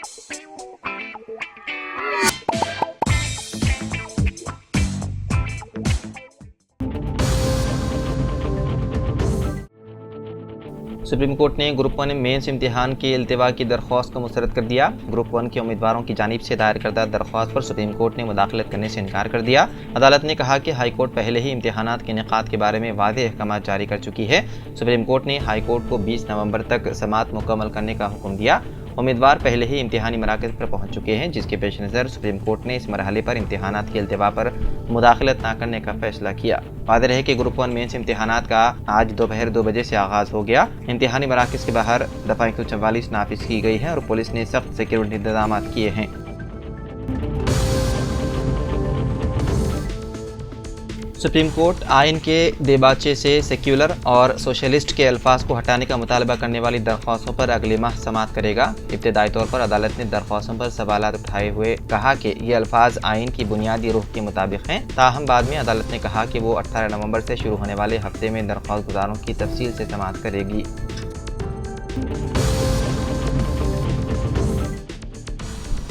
Supreme court ने group 1 mains इम्तिहान के इल्तिवा की दरख्वास्त को मुस्तरद कर दिया। ग्रुप 1 के उम्मीदवारों की जानिब से दायर करदा दरख्वास्त पर सुप्रीम कोर्ट ने मुदाखलत करने से इनकार कर दिया। अदालत ने कहा कि हाई कोर्ट पहले ही इम्तिहानात के इनेकाद के बारे में वाज़ेह अहकाम जारी कर चुकी है। सुप्रीम कोर्ट ने हाई कोर्ट को 20 नवंबर तक समाअत मुकम्मल करने का हुक्म दिया। उम्मीदवार पहले ही इम्तिहानी मराकज़ पर पहुँच चुके हैं, जिसके पेश नज़र सुप्रीम कोर्ट ने इस मरहले पर इम्तिहानात के इल्तिवा पर मुदाखलत न करने का फैसला किया। वाज़ेह रहे कि ग्रुप 1 मेंस इम्तिहानात का आज दोपहर 2 बजे से आगाज़ हो गया। इम्तिहानी मराकज़ के बाहर दफ़ा 144 नाफिज की गई है और पुलिस ने सख्त सिक्योरिटी इंतजाम किए हैं। सुप्रीम कोर्ट आइन के देबाचे से सेक्युलर और सोशलिस्ट के अल्फाज को हटाने का मुतालबा करने वाली दरख्वास्तों पर अगले माह समाअत करेगा। इब्तदाई तौर पर अदालत ने दरख्वास्तों पर सवालात उठाए हुए कहा कि ये अल्फाज आइन की बुनियादी रूह के मुताबिक हैं। ताहम बाद में अदालत ने कहा कि वो 18 नवंबर से शुरू होने वाले हफ्ते में दरख्वास्त गुजारों की तफसील से समाअत करेगी।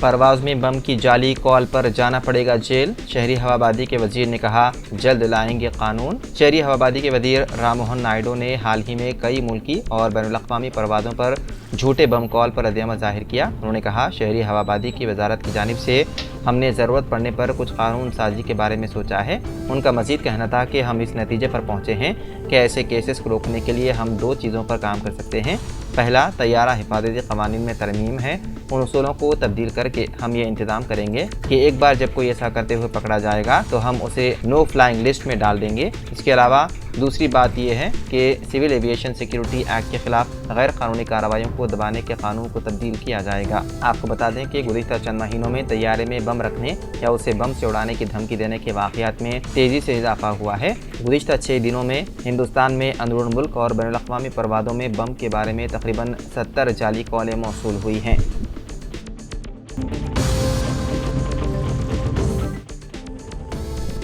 परवाज़ में बम की जाली कॉल पर जाना पड़ेगा जेल। शहरी हवाबादी के वजीर ने कहा, जल्द लाएंगे कानून। शहरी हवाबादी के वजीर राम मोहन नायडू ने हाल ही में कई मुल्की और बैनुल-अक़वामी परवाज़ों पर झूठे बम कॉल पर रद्द-ए-अमल ज़ाहिर किया। उन्होंने कहा, शहरी हवाबादी की वजारत की जानिब से हमने ज़रूरत पड़ने पर कुछ कानून साजी के बारे में सोचा है। उनका मज़ीद कहना था कि हम इस नतीजे पर पहुँचे हैं कि ऐसे केसेस को रोकने के लिए हम 2 चीज़ों पर काम कर सकते हैं। पहला, तैयारा हिफाजती क़वानीन में तरमीम है। उन उसूलों को तब्दील करके हम ये इंतज़ाम करेंगे कि एक बार जब कोई ऐसा करते हुए पकड़ा जाएगा तो हम उसे नो फ्लाइंग लिस्ट में डाल देंगे। इसके अलावा दूसरी बात यह है कि सिविल एविएशन सिक्योरिटी एक्ट के खिलाफ गैर कानूनी कार्रवाइयों को दबाने के कानून को तब्दील किया जाएगा। आपको बता दें कि गुज़िश्ता चंद महीनों में तैयारे में बम रखने या उसे बम से उड़ाने की धमकी देने के वाक़यात में तेज़ी से इजाफा हुआ है। गुज़िश्ता 6 दिनों में हिंदुस्तान में अंदरून मुल्क और बैनुल-अक़वामी परवाज़ों में बम के बारे में तकरीबन 70 जाली कॉलें मौसूल हुई हैं।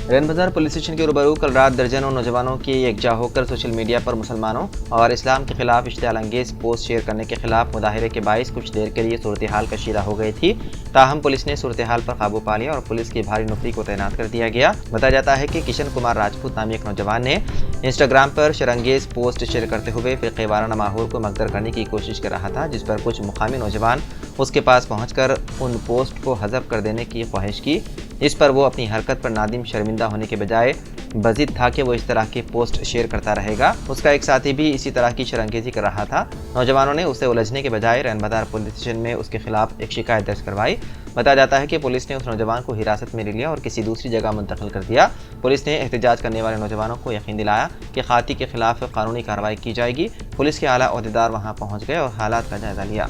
रैन बाजार पुलिस स्टेशन के रूबरू कल रात दर्जनों नौजवानों की एकजा होकर सोशल मीडिया पर मुसलमानों और इस्लाम के खिलाफ इश्तियाल अंगेज पोस्ट शेयर करने के खिलाफ मुजाहिरे के बाइस कुछ देर के लिए सूरत हाल कशीदा हो गई थी। ताहम पुलिस ने सूरत हाल पर काबू पा लिया और पुलिस की भारी नफरी को तैनात कर दिया गया। बताया जाता है कि किशन कुमार राजपूत नामी एक नौजवान ने इंस्टाग्राम पर शरंगेज पोस्ट शेयर करते हुए फ़िक़े वाराना माहौल को मकदर करने की कोशिश कर रहा था, जिस पर कुछ मुकामी नौजवान उसके पास पहुँचकर उन पोस्ट को हज़फ कर देने की ख्वाहिश की। इस पर वो अपनी हरकत पर नादिम शर्मिंदा होने के बजाय बज़िद था कि वो इस तरह के पोस्ट शेयर करता रहेगा। उसका एक साथी भी इसी तरह की शरंगेज़ी कर रहा था। नौजवानों ने उसे उलझने के बजाय रैन बाजार पुलिस स्टेशन में उसके खिलाफ एक शिकायत दर्ज करवाई। बताया जाता है कि पुलिस ने उस नौजवान को हिरासत में ले लिया और किसी दूसरी जगह मुंतकिल कर दिया। पुलिस ने एहतजाज करने वाले नौजवानों को यकीन दिलाया कि खाती के खिलाफ कानूनी कार्रवाई की जाएगी। पुलिस के आला ओहदेदार वहाँ पहुँच गए और हालात का जायजा लिया।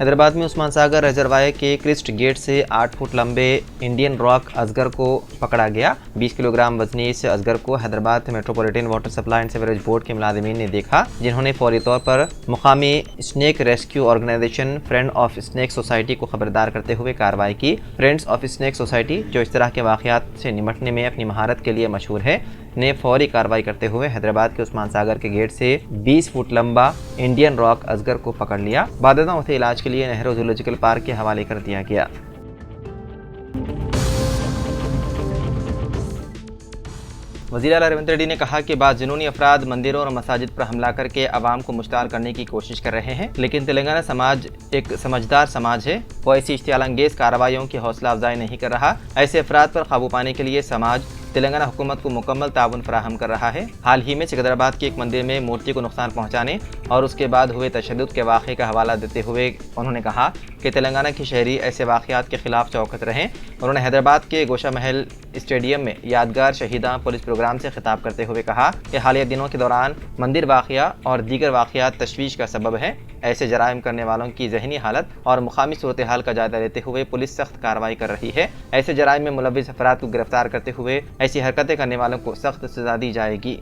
हैदराबाद में उस्मान सागर रिजर्वायर के क्रिस्ट गेट से 8 फुट लंबे इंडियन रॉक अजगर को पकड़ा गया। 20 किलोग्राम वजनी इस अजगर को Hyderabad metropolitan water supply and sewerage board के मुलाजिमीन ने देखा, जिन्होंने फौरी तौर पर मुकामी snake rescue organisation friend of snake society को खबरदार करते हुए कार्रवाई की। फ्रेंड्स ऑफ स्नेक सोसाइटी, जो इस तरह के वाक़यात से निपटने में अपनी महारत के लिए मशहूर है, ने फौरी कार्रवाई करते हुए हैदराबाद के उस्मान सागर के गेट से 20 फुट लंबा इंडियन रॉक अजगर को पकड़ लिया। बादशाह उसे इलाज के लिए नेहरू जूलॉजिकल पार्क के हवाले कर दिया गया। वज़ीर आला रेवंत रेड्डी ने कहा कि बाद जुनूनी अफराद मंदिरों और मसाजिद पर हमला करके आवाम को मुश्ताल करने की कोशिश कर रहे हैं, लेकिन तेलंगाना समाज एक समझदार समाज है। वो ऐसी इश्तियाल अंगेज कार्रवाइयों की हौसला अफजाई नहीं कर रहा। ऐसे अफराद पर काबू पाने के लिए समाज तेलंगाना हुकूमत को मुकम्मल ताउन फराहम कर रहा है। हाल ही में सिकंदराबाद की एक मंदिर में मूर्ति को नुकसान पहुंचाने और उसके बाद हुए तशद्दुद के वाक़े का हवाला देते हुए उन्होंने कहा कि तेलंगाना के शहरी ऐसे वाक़यात के खिलाफ चौकस रहें। उन्होंने हैदराबाद के गोशा महल स्टेडियम में यादगार शहीदां पुलिस प्रोग्राम से खिताब करते हुए कहा कि हालिया दिनों के दौरान मंदिर वाक़या और दीगर वाक़यात तशवीश का सबब है। ऐसे जराइम करने वालों की जहनी हालत और मुकामी सूरत हाल का जायजा लेते हुए पुलिस सख्त कार्रवाई कर रही है। ऐसे जराइम में मुलव्विस अफराद को गिरफ्तार करते हुए ऐसी हरकतें करने वालों को सख्त सजा दी जाएगी।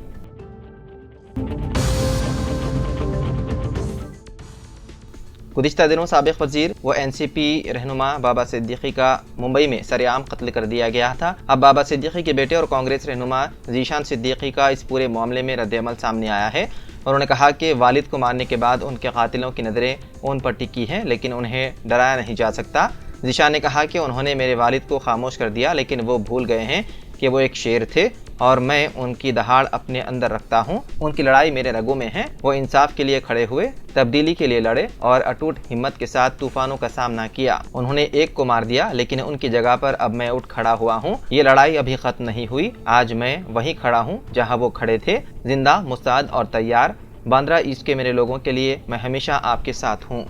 गुज़िश्ता दिनों साबिक़ वज़ीर व NCP रहनुमा बाबा सिद्दीकी का मुंबई में सरेआम कत्ल कर दिया गया था। अब बाबा सिद्दीकी के बेटे और कांग्रेस रहनुमा ज़ीशान सिद्दीकी का इस पूरे मामले में रद्द-ए-अमल सामने आया है। उन्होंने कहा कि वालिद को मारने के बाद उनके कातिलों की नज़रें उन पर टिकी हैं, लेकिन उन्हें डराया नहीं जा सकता। ज़िशान ने कहा कि उन्होंने मेरे वालिद को खामोश कर दिया, लेकिन वो भूल गए हैं कि वो एक शेर थे और मैं उनकी दहाड़ अपने अंदर रखता हूँ। उनकी लड़ाई मेरे रगों में है। वो इंसाफ के लिए खड़े हुए, तब्दीली के लिए लड़े और अटूट हिम्मत के साथ तूफानों का सामना किया। उन्होंने एक को मार दिया, लेकिन उनकी जगह पर अब मैं उठ खड़ा हुआ हूँ। ये लड़ाई अभी खत्म नहीं हुई। आज मैं वहीं खड़ा हूँ जहाँ वो खड़े थे, जिंदा, मुस्तैद और तैयार। बांद्रा ईस्ट के मेरे लोगों के लिए मैं हमेशा आपके साथ हूँ।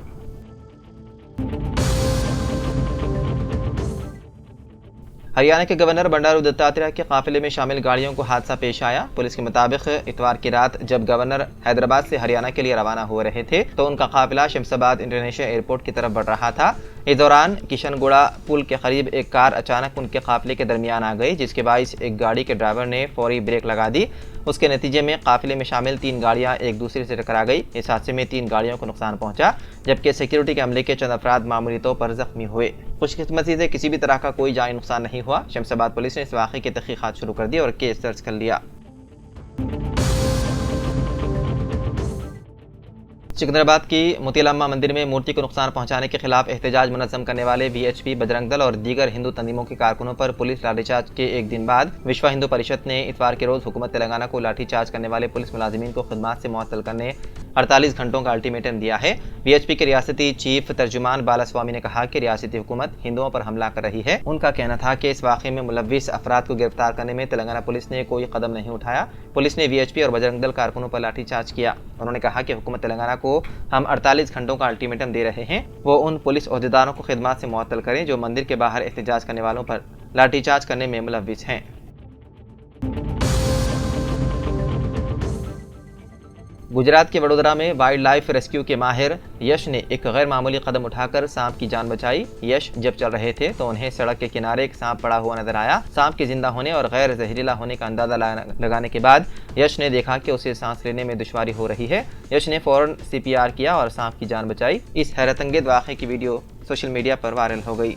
हरियाणा के गवर्नर बंडारू दत्तात्रेय के काफिले में शामिल गाड़ियों को हादसा पेश आया। पुलिस के मुताबिक इतवार की रात जब गवर्नर हैदराबाद से हरियाणा के लिए रवाना हो रहे थे तो उनका काफिला शमशाबाद इंटरनेशनल एयरपोर्ट की तरफ बढ़ रहा था। इस दौरान किशनगुड़ा पुल के करीब एक कार अचानक उनके काफिले के दरमियान आ गई, जिसके बायस एक गाड़ी के ड्राइवर ने फौरी ब्रेक लगा दी। उसके नतीजे में काफिले में शामिल 3 गाड़ियां एक दूसरे से टकरा गई। इस हादसे में 3 गाड़ियों को नुकसान पहुंचा, जबकि सिक्योरिटी के अमले के चंद अफराद मामूली तौर पर जख्मी हुए। खुशकिस्मती से किसी भी तरह का कोई जानी नुकसान नहीं हुआ। शमशाबाद पुलिस ने इस वाक़े की तहकीकात शुरू कर दी और केस दर्ज कर लिया। सिकंदराबाद की मोतीलाम्मा मंदिर में मूर्ति को नुकसान पहुंचाने के खिलाफ एहतजाज मुनज़्ज़म करने वाले वीएचपी, बजरंग दल और दीगर हिंदू तंजीमों के कारकुनों पर पुलिस लाठीचार्ज के एक दिन बाद विश्व हिंदू परिषद ने इतवार के रोज हुकूमत तेलंगाना को लाठीचार्ज करने वाले पुलिस मुलाजिमीन को खिदमत से मुअत्तल करने 48 घंटों का अल्टीमेटम दिया है। वीएचपी के रियासती चीफ तर्जुमान बालास्वामी ने कहा कि रियासती हुकूमत हिंदुओं पर हमला कर रही है। उनका कहना था कि इस वाक़े में मुलव्विस अफराद को गिरफ्तार करने में तेलंगाना पुलिस ने कोई कदम नहीं उठाया। पुलिस ने वीएचपी और बजरंग दल कारकुनों पर लाठीचार्ज किया। उन्होंने कहा कि हुकूमत तेलंगाना को हम 48 घंटों का अल्टीमेटम दे रहे हैं, वो उन पुलिस ओहदेदारों को खिदमत से मुअत्तल करें जो मंदिर के बाहर एहतजाज करने वालों पर लाठीचार्ज करने में मुलव्विस हैं। गुजरात के वडोदरा में वाइल्ड लाइफ रेस्क्यू के माहिर यश ने एक गैर मामूली कदम उठाकर सांप की जान बचाई। यश जब चल रहे थे तो उन्हें सड़क के किनारे एक सांप पड़ा हुआ नजर आया। सांप के जिंदा होने और गैर जहरीला होने का अंदाजा लगाने के बाद यश ने देखा कि उसे सांस लेने में दुश्वारी हो रही है। यश ने फौरन CPR किया और सांप की जान बचाई। इस हैरतअंगेज वाक़े की वीडियो सोशल मीडिया पर वायरल हो गई।